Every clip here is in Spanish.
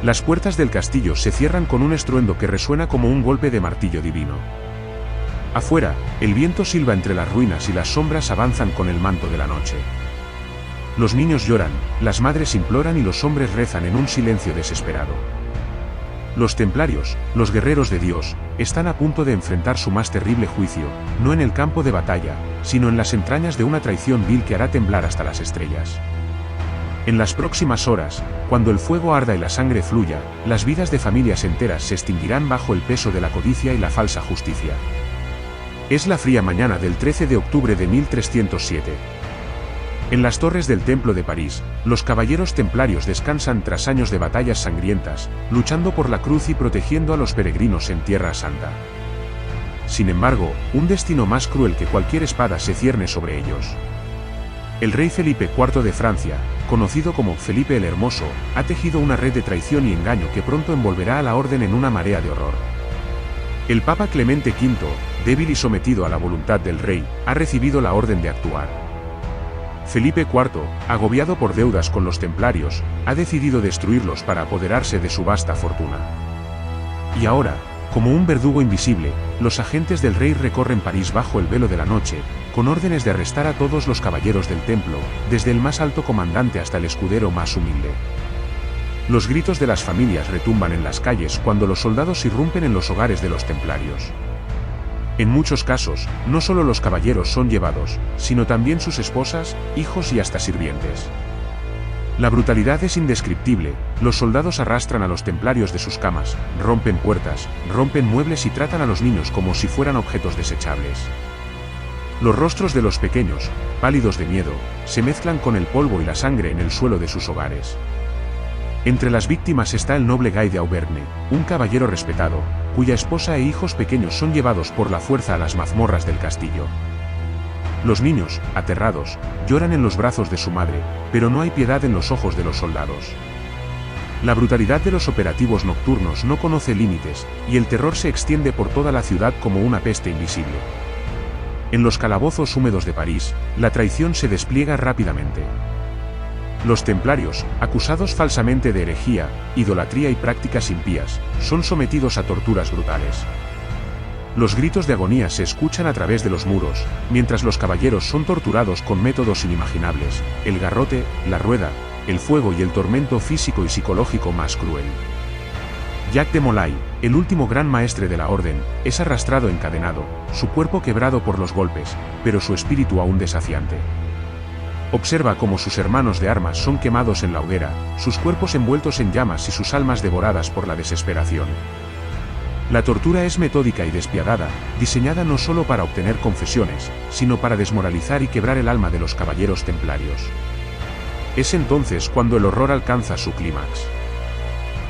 Las puertas del castillo se cierran con un estruendo que resuena como un golpe de martillo divino. Afuera, el viento silba entre las ruinas y las sombras avanzan con el manto de la noche. Los niños lloran, las madres imploran y los hombres rezan en un silencio desesperado. Los templarios, los guerreros de Dios, están a punto de enfrentar su más terrible juicio, no en el campo de batalla, sino en las entrañas de una traición vil que hará temblar hasta las estrellas. En las próximas horas, cuando el fuego arda y la sangre fluya, las vidas de familias enteras se extinguirán bajo el peso de la codicia y la falsa justicia. Es la fría mañana del 13 de octubre de 1307. En las torres del Templo de París, los caballeros templarios descansan tras años de batallas sangrientas, luchando por la cruz y protegiendo a los peregrinos en Tierra Santa. Sin embargo, un destino más cruel que cualquier espada se cierne sobre ellos. El rey Felipe IV de Francia, conocido como Felipe el Hermoso, ha tejido una red de traición y engaño que pronto envolverá a la orden en una marea de horror. El Papa Clemente V, débil y sometido a la voluntad del rey, ha recibido la orden de actuar. Felipe IV, agobiado por deudas con los templarios, ha decidido destruirlos para apoderarse de su vasta fortuna. Y ahora, como un verdugo invisible, los agentes del rey recorren París bajo el velo de la noche, con órdenes de arrestar a todos los caballeros del templo, desde el más alto comandante hasta el escudero más humilde. Los gritos de las familias retumban en las calles cuando los soldados irrumpen en los hogares de los templarios. En muchos casos, no solo los caballeros son llevados, sino también sus esposas, hijos y hasta sirvientes. La brutalidad es indescriptible, los soldados arrastran a los templarios de sus camas, rompen puertas, rompen muebles y tratan a los niños como si fueran objetos desechables. Los rostros de los pequeños, pálidos de miedo, se mezclan con el polvo y la sangre en el suelo de sus hogares. Entre las víctimas está el noble Guy de Auvergne, un caballero respetado, cuya esposa e hijos pequeños son llevados por la fuerza a las mazmorras del castillo. Los niños, aterrados, lloran en los brazos de su madre, pero no hay piedad en los ojos de los soldados. La brutalidad de los operativos nocturnos no conoce límites, y el terror se extiende por toda la ciudad como una peste invisible. En los calabozos húmedos de París, la traición se despliega rápidamente. Los templarios, acusados falsamente de herejía, idolatría y prácticas impías, son sometidos a torturas brutales. Los gritos de agonía se escuchan a través de los muros, mientras los caballeros son torturados con métodos inimaginables, el garrote, la rueda, el fuego y el tormento físico y psicológico más cruel. Jacques de Molay, el último gran maestre de la orden, es arrastrado encadenado, su cuerpo quebrado por los golpes, pero su espíritu aún desafiante. Observa cómo sus hermanos de armas son quemados en la hoguera, sus cuerpos envueltos en llamas y sus almas devoradas por la desesperación. La tortura es metódica y despiadada, diseñada no solo para obtener confesiones, sino para desmoralizar y quebrar el alma de los caballeros templarios. Es entonces cuando el horror alcanza su clímax.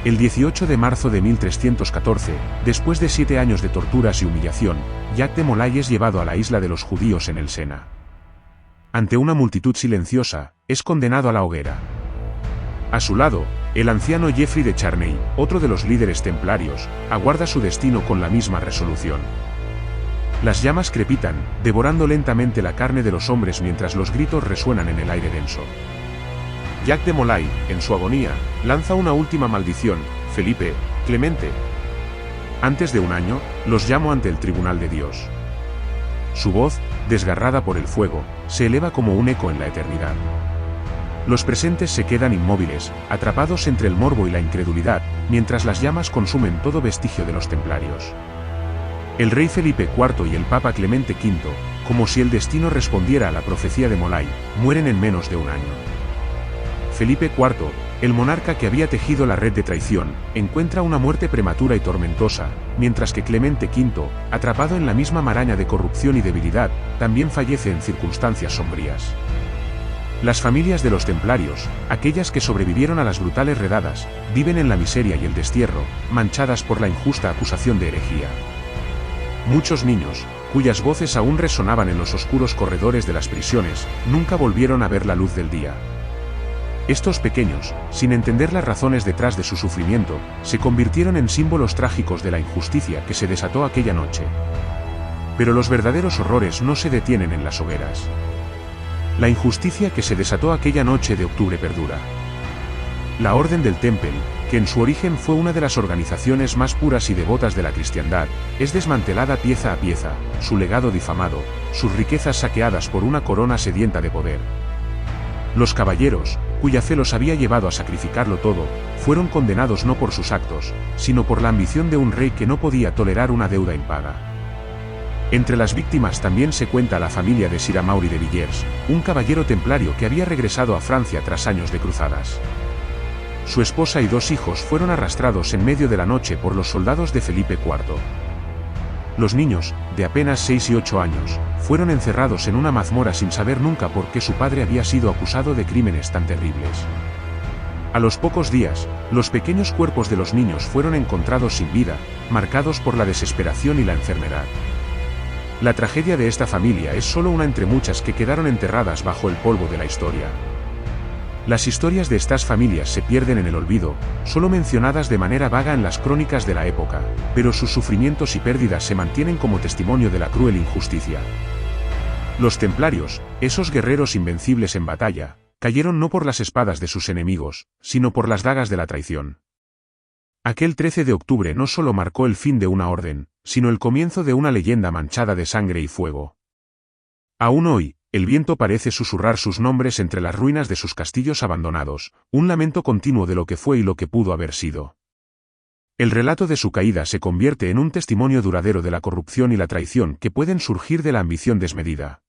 El 18 de marzo de 1314, después de 7 años de torturas y humillación, Jacques de Molay es llevado a la isla de los judíos en el Sena. Ante una multitud silenciosa, es condenado a la hoguera. A su lado, el anciano Geoffrey de Charnay, otro de los líderes templarios, aguarda su destino con la misma resolución. Las llamas crepitan, devorando lentamente la carne de los hombres mientras los gritos resuenan en el aire denso. Jacques de Molay, en su agonía, lanza una última maldición: Felipe, Clemente. Antes de un año, los llamo ante el tribunal de Dios. Su voz, desgarrada por el fuego, se eleva como un eco en la eternidad. Los presentes se quedan inmóviles, atrapados entre el morbo y la incredulidad, mientras las llamas consumen todo vestigio de los templarios. El rey Felipe IV y el Papa Clemente V, como si el destino respondiera a la profecía de Molay, mueren en menos de un año. Felipe IV, el monarca que había tejido la red de traición, encuentra una muerte prematura y tormentosa, mientras que Clemente V, atrapado en la misma maraña de corrupción y debilidad, también fallece en circunstancias sombrías. Las familias de los templarios, aquellas que sobrevivieron a las brutales redadas, viven en la miseria y el destierro, manchadas por la injusta acusación de herejía. Muchos niños, cuyas voces aún resonaban en los oscuros corredores de las prisiones, nunca volvieron a ver la luz del día. Estos pequeños, sin entender las razones detrás de su sufrimiento, se convirtieron en símbolos trágicos de la injusticia que se desató aquella noche. Pero los verdaderos horrores no se detienen en las hogueras. La injusticia que se desató aquella noche de octubre perdura. La Orden del Temple, que en su origen fue una de las organizaciones más puras y devotas de la cristiandad, es desmantelada pieza a pieza, su legado difamado, sus riquezas saqueadas por una corona sedienta de poder. Los caballeros, cuya fe los había llevado a sacrificarlo todo, fueron condenados no por sus actos, sino por la ambición de un rey que no podía tolerar una deuda impaga. Entre las víctimas también se cuenta la familia de Sir Amaury de Villers, un caballero templario que había regresado a Francia tras años de cruzadas. Su esposa y 2 hijos fueron arrastrados en medio de la noche por los soldados de Felipe IV. Los niños, de apenas 6 y 8 años, fueron encerrados en una mazmorra sin saber nunca por qué su padre había sido acusado de crímenes tan terribles. A los pocos días, los pequeños cuerpos de los niños fueron encontrados sin vida, marcados por la desesperación y la enfermedad. La tragedia de esta familia es solo una entre muchas que quedaron enterradas bajo el polvo de la historia. Las historias de estas familias se pierden en el olvido, solo mencionadas de manera vaga en las crónicas de la época, pero sus sufrimientos y pérdidas se mantienen como testimonio de la cruel injusticia. Los templarios, esos guerreros invencibles en batalla, cayeron no por las espadas de sus enemigos, sino por las dagas de la traición. Aquel 13 de octubre no solo marcó el fin de una orden, sino el comienzo de una leyenda manchada de sangre y fuego. Aún hoy, el viento parece susurrar sus nombres entre las ruinas de sus castillos abandonados, un lamento continuo de lo que fue y lo que pudo haber sido. El relato de su caída se convierte en un testimonio duradero de la corrupción y la traición que pueden surgir de la ambición desmedida.